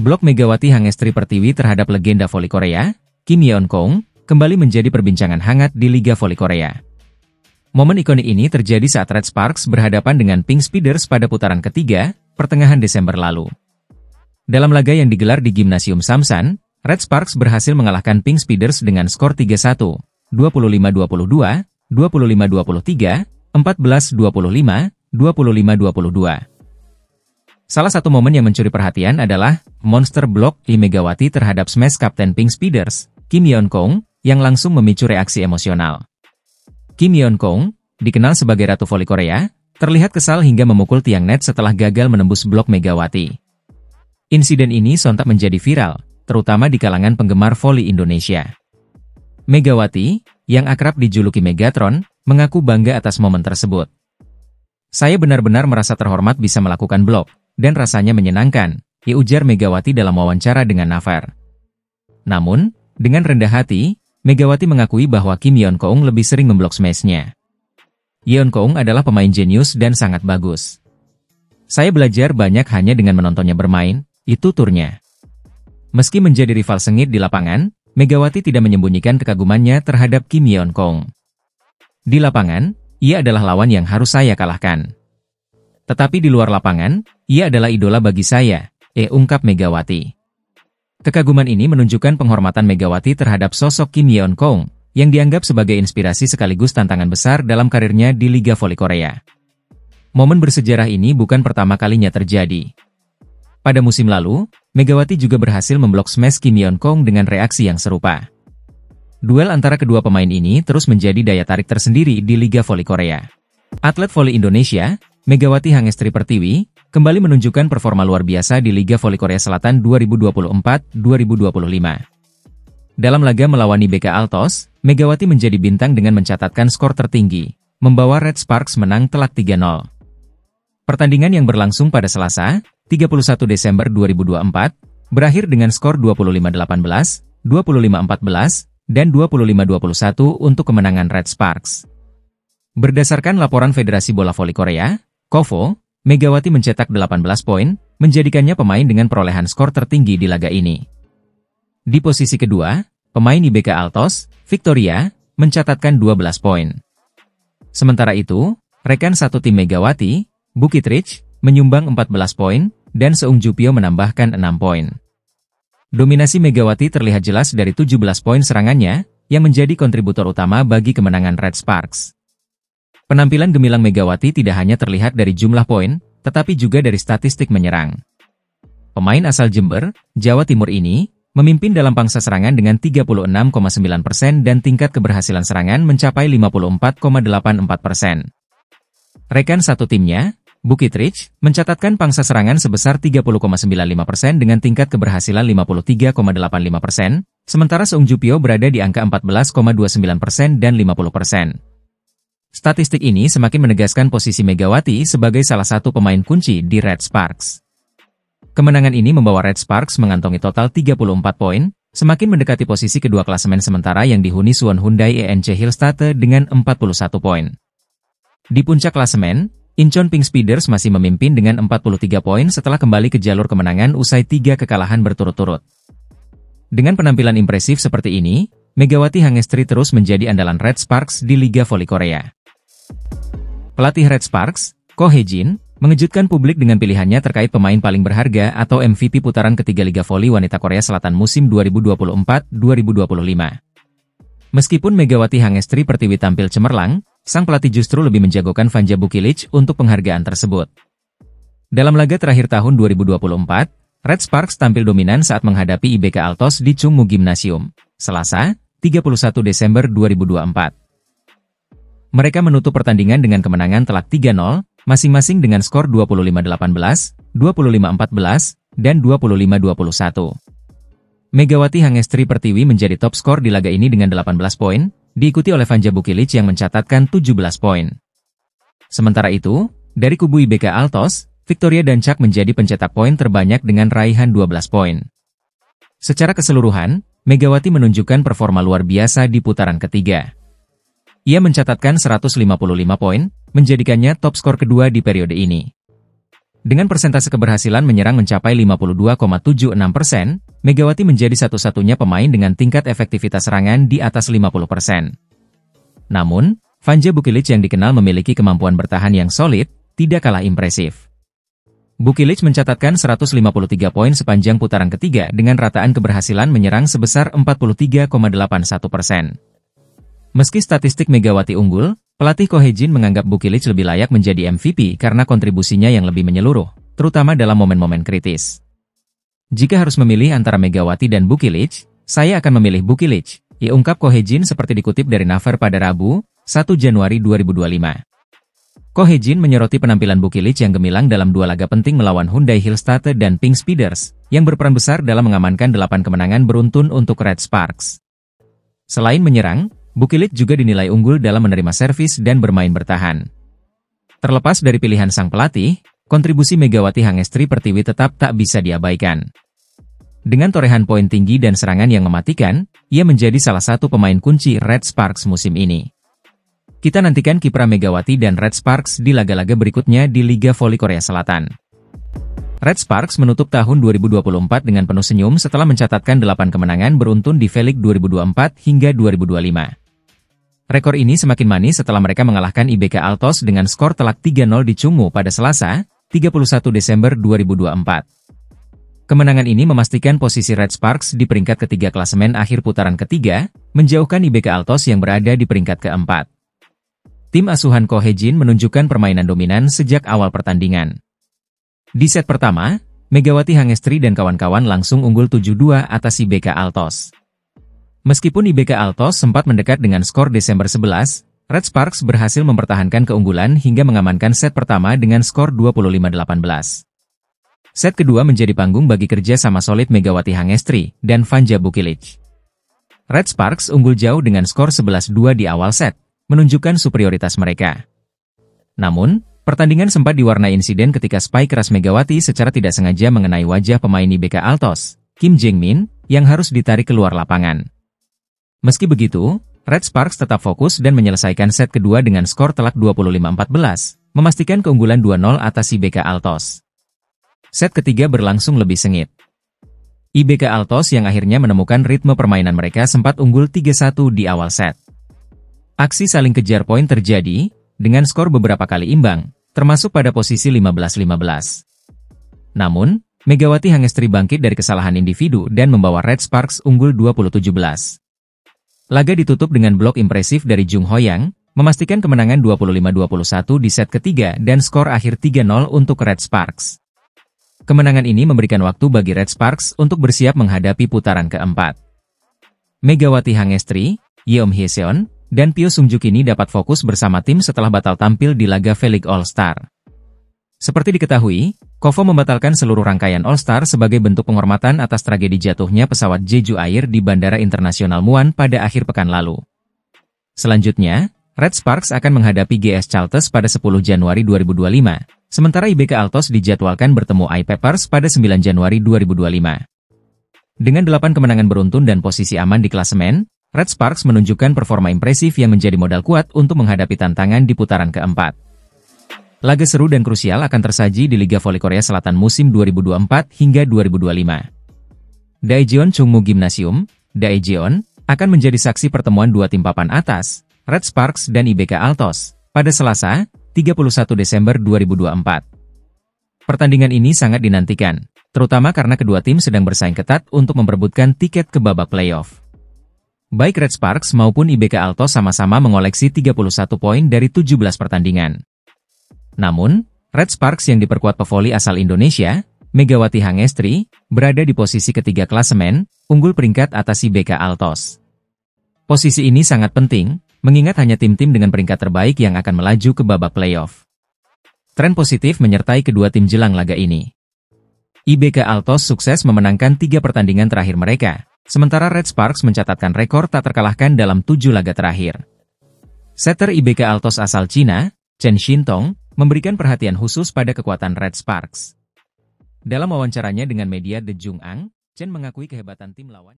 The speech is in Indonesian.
Blok Megawati Hangestri Pertiwi terhadap legenda voli Korea, Kim Yeon-kong, kembali menjadi perbincangan hangat di Liga Voli Korea. Momen ikonik ini terjadi saat Red Sparks berhadapan dengan Pink Speeders pada putaran ketiga, pertengahan Desember lalu. Dalam laga yang digelar di Gimnasium Samsan, Red Sparks berhasil mengalahkan Pink Speeders dengan skor 3-1, 25-22, 25-23, 14-25, 25-22. Salah satu momen yang mencuri perhatian adalah monster blok di Megawati terhadap smash kapten Pink Speeders, Kim Yeon-kong, yang langsung memicu reaksi emosional. Kim Yeon-kong, dikenal sebagai Ratu Voli Korea, terlihat kesal hingga memukul tiang net setelah gagal menembus blok Megawati. Insiden ini sontak menjadi viral, terutama di kalangan penggemar voli Indonesia. Megawati, yang akrab dijuluki Megatron, mengaku bangga atas momen tersebut. "Saya benar-benar merasa terhormat bisa melakukan blok, dan rasanya menyenangkan," ujar Megawati dalam wawancara dengan Naver. Namun, dengan rendah hati, Megawati mengakui bahwa Kim Yeon-kong lebih sering memblok smash-nya. Yeon-kong adalah pemain jenius dan sangat bagus. "Saya belajar banyak hanya dengan menontonnya bermain, itu turnya." Meski menjadi rival sengit di lapangan, Megawati tidak menyembunyikan kekagumannya terhadap Kim Yeon-kong. "Di lapangan, ia adalah lawan yang harus saya kalahkan. Tetapi di luar lapangan, ia adalah idola bagi saya," ungkap Megawati. Kekaguman ini menunjukkan penghormatan Megawati terhadap sosok Kim Yeon-kong, yang dianggap sebagai inspirasi sekaligus tantangan besar dalam karirnya di Liga Voli Korea. Momen bersejarah ini bukan pertama kalinya terjadi. Pada musim lalu, Megawati juga berhasil memblok smash Kim Yeon-kong dengan reaksi yang serupa. Duel antara kedua pemain ini terus menjadi daya tarik tersendiri di Liga Voli Korea. Atlet voli Indonesia, Megawati Hangestri Pertiwi, kembali menunjukkan performa luar biasa di Liga Voli Korea Selatan 2024-2025. Dalam laga melawan IBK Altos, Megawati menjadi bintang dengan mencatatkan skor tertinggi, membawa Red Sparks menang telak 3-0. Pertandingan yang berlangsung pada Selasa, 31 Desember 2024, berakhir dengan skor 25-18, 25-14, dan 25-21 untuk kemenangan Red Sparks. Berdasarkan laporan Federasi Bola Voli Korea, KOVO, Megawati mencetak 18 poin, menjadikannya pemain dengan perolehan skor tertinggi di laga ini. Di posisi kedua, pemain IBK Altos, Victoria, mencatatkan 12 poin. Sementara itu, rekan satu tim Megawati, Bukit Rich, menyumbang 14 poin, dan Seung Ju-pyo menambahkan 6 poin. Dominasi Megawati terlihat jelas dari 17 poin serangannya, yang menjadi kontributor utama bagi kemenangan Red Sparks. Penampilan gemilang Megawati tidak hanya terlihat dari jumlah poin, tetapi juga dari statistik menyerang. Pemain asal Jember, Jawa Timur ini, memimpin dalam pangsa serangan dengan 36,9% dan tingkat keberhasilan serangan mencapai 54,84%. Rekan satu timnya, Bukit Rich, mencatatkan pangsa serangan sebesar 30,95% dengan tingkat keberhasilan 53,85%, sementara Seung Ju-pyo berada di angka 14,29% dan 50%. Statistik ini semakin menegaskan posisi Megawati sebagai salah satu pemain kunci di Red Sparks. Kemenangan ini membawa Red Sparks mengantongi total 34 poin, semakin mendekati posisi kedua klasemen sementara yang dihuni Suwon Hyundai ENC Hillstate dengan 41 poin. Di puncak klasemen, Incheon Pink Speeders masih memimpin dengan 43 poin setelah kembali ke jalur kemenangan usai 3 kekalahan berturut-turut. Dengan penampilan impresif seperti ini, Megawati Hangestri terus menjadi andalan Red Sparks di Liga Voli Korea. Pelatih Red Sparks, Ko Hae-jin, mengejutkan publik dengan pilihannya terkait pemain paling berharga atau MVP putaran ketiga Liga Voli Wanita Korea Selatan musim 2024-2025. Meskipun Megawati Hangestri Pertiwi tampil cemerlang, sang pelatih justru lebih menjagokan Vanja Bukilic untuk penghargaan tersebut. Dalam laga terakhir tahun 2024, Red Sparks tampil dominan saat menghadapi IBK Altos di Chungmu Gymnasium, Selasa, 31 Desember 2024. Mereka menutup pertandingan dengan kemenangan telak 3-0, masing-masing dengan skor 25-18, 25-14, dan 25-21. Megawati Hangestri Pertiwi menjadi top skor di laga ini dengan 18 poin, diikuti oleh Vanja Bukilic yang mencatatkan 17 poin. Sementara itu, dari kubu IBK Altos, Victoria Dancak menjadi pencetak poin terbanyak dengan raihan 12 poin. Secara keseluruhan, Megawati menunjukkan performa luar biasa di putaran ketiga. Ia mencatatkan 155 poin, menjadikannya top skor kedua di periode ini. Dengan persentase keberhasilan menyerang mencapai 52,76%, Megawati menjadi satu-satunya pemain dengan tingkat efektivitas serangan di atas 50%. Namun, Vanja Bukilic yang dikenal memiliki kemampuan bertahan yang solid, tidak kalah impresif. Bukilic mencatatkan 153 poin sepanjang putaran ketiga dengan rataan keberhasilan menyerang sebesar 43,81%. Meski statistik Megawati unggul, pelatih Ko Hee-jin menganggap Bukilic lebih layak menjadi MVP karena kontribusinya yang lebih menyeluruh, terutama dalam momen-momen kritis. Jika harus memilih antara Megawati dan Bukilic, saya akan memilih Bukilic, ungkap Ko Hee-jin seperti dikutip dari Naver pada Rabu, 1 Januari 2025. Ko Hee-jin menyoroti penampilan Bukilic yang gemilang dalam dua laga penting melawan Hyundai Hillstatt dan Pink Speeders, yang berperan besar dalam mengamankan 8 kemenangan beruntun untuk Red Sparks. Selain menyerang, Bukilic juga dinilai unggul dalam menerima servis dan bermain bertahan. Terlepas dari pilihan sang pelatih, kontribusi Megawati Hangestri Pertiwi tetap tak bisa diabaikan. Dengan torehan poin tinggi dan serangan yang mematikan, ia menjadi salah satu pemain kunci Red Sparks musim ini. Kita nantikan kiprah Megawati dan Red Sparks di laga-laga berikutnya di Liga Voli Korea Selatan. Red Sparks menutup tahun 2024 dengan penuh senyum setelah mencatatkan 8 kemenangan beruntun di V-League 2024 hingga 2025. Rekor ini semakin manis setelah mereka mengalahkan IBK Altos dengan skor telak 3-0 di Chungmu pada Selasa, 31 Desember 2024. Kemenangan ini memastikan posisi Red Sparks di peringkat ketiga klasemen akhir putaran ketiga, menjauhkan IBK Altos yang berada di peringkat keempat. Tim asuhan Ko Hee-jin menunjukkan permainan dominan sejak awal pertandingan. Di set pertama, Megawati Hangestri dan kawan-kawan langsung unggul 7-2 atas IBK Altos. Meskipun IBK Altos sempat mendekat dengan skor Desember 11, Red Sparks berhasil mempertahankan keunggulan hingga mengamankan set pertama dengan skor 25-18. Set kedua menjadi panggung bagi kerja sama solid Megawati Hangestri dan Vanja Bukilic. Red Sparks unggul jauh dengan skor 11-2 di awal set, menunjukkan superioritas mereka. Namun, pertandingan sempat diwarnai insiden ketika spike keras Megawati secara tidak sengaja mengenai wajah pemain IBK Altos, Kim Jeng-min, yang harus ditarik keluar lapangan. Meski begitu, Red Sparks tetap fokus dan menyelesaikan set kedua dengan skor telak 25-14, memastikan keunggulan 2-0 atas IBK Altos. Set ketiga berlangsung lebih sengit. IBK Altos yang akhirnya menemukan ritme permainan mereka sempat unggul 3-1 di awal set. Aksi saling kejar poin terjadi, dengan skor beberapa kali imbang, termasuk pada posisi 15-15. Namun, Megawati Hangestri bangkit dari kesalahan individu dan membawa Red Sparks unggul 20-17. Laga ditutup dengan blok impresif dari Jung Ho-yang, memastikan kemenangan 25-21 di set ketiga dan skor akhir 3-0 untuk Red Sparks. Kemenangan ini memberikan waktu bagi Red Sparks untuk bersiap menghadapi putaran keempat. Megawati Hangestri, Yeom Hye-seon, dan Pyo Sung-juk kini dapat fokus bersama tim setelah batal tampil di laga V-League All-Star. Seperti diketahui, KOFO membatalkan seluruh rangkaian All-Star sebagai bentuk penghormatan atas tragedi jatuhnya pesawat Jeju Air di Bandara Internasional Muan pada akhir pekan lalu. Selanjutnya, Red Sparks akan menghadapi GS Chalters pada 10 Januari 2025, sementara IBK Altos dijadwalkan bertemu I-Peppers pada 9 Januari 2025. Dengan 8 kemenangan beruntun dan posisi aman di klasemen, Red Sparks menunjukkan performa impresif yang menjadi modal kuat untuk menghadapi tantangan di putaran keempat. Laga seru dan krusial akan tersaji di Liga Voli Korea Selatan musim 2024 hingga 2025. Daejeon Chungmu Gymnasium, Daejeon, akan menjadi saksi pertemuan dua tim papan atas, Red Sparks dan IBK Altos, pada Selasa, 31 Desember 2024. Pertandingan ini sangat dinantikan, terutama karena kedua tim sedang bersaing ketat untuk memperebutkan tiket ke babak playoff. Baik Red Sparks maupun IBK Altos sama-sama mengoleksi 31 poin dari 17 pertandingan. Namun, Red Sparks yang diperkuat pevoli asal Indonesia, Megawati Hangestri, berada di posisi ketiga klasemen, unggul peringkat atas IBK Altos. Posisi ini sangat penting, mengingat hanya tim-tim dengan peringkat terbaik yang akan melaju ke babak playoff. Tren positif menyertai kedua tim jelang laga ini. IBK Altos sukses memenangkan 3 pertandingan terakhir mereka, sementara Red Sparks mencatatkan rekor tak terkalahkan dalam 7 laga terakhir. Setter IBK Altos asal Cina, Chen Xintong, memberikan perhatian khusus pada kekuatan Red Sparks. Dalam wawancaranya dengan media The Jung Ang, Chen mengakui kehebatan tim lawan.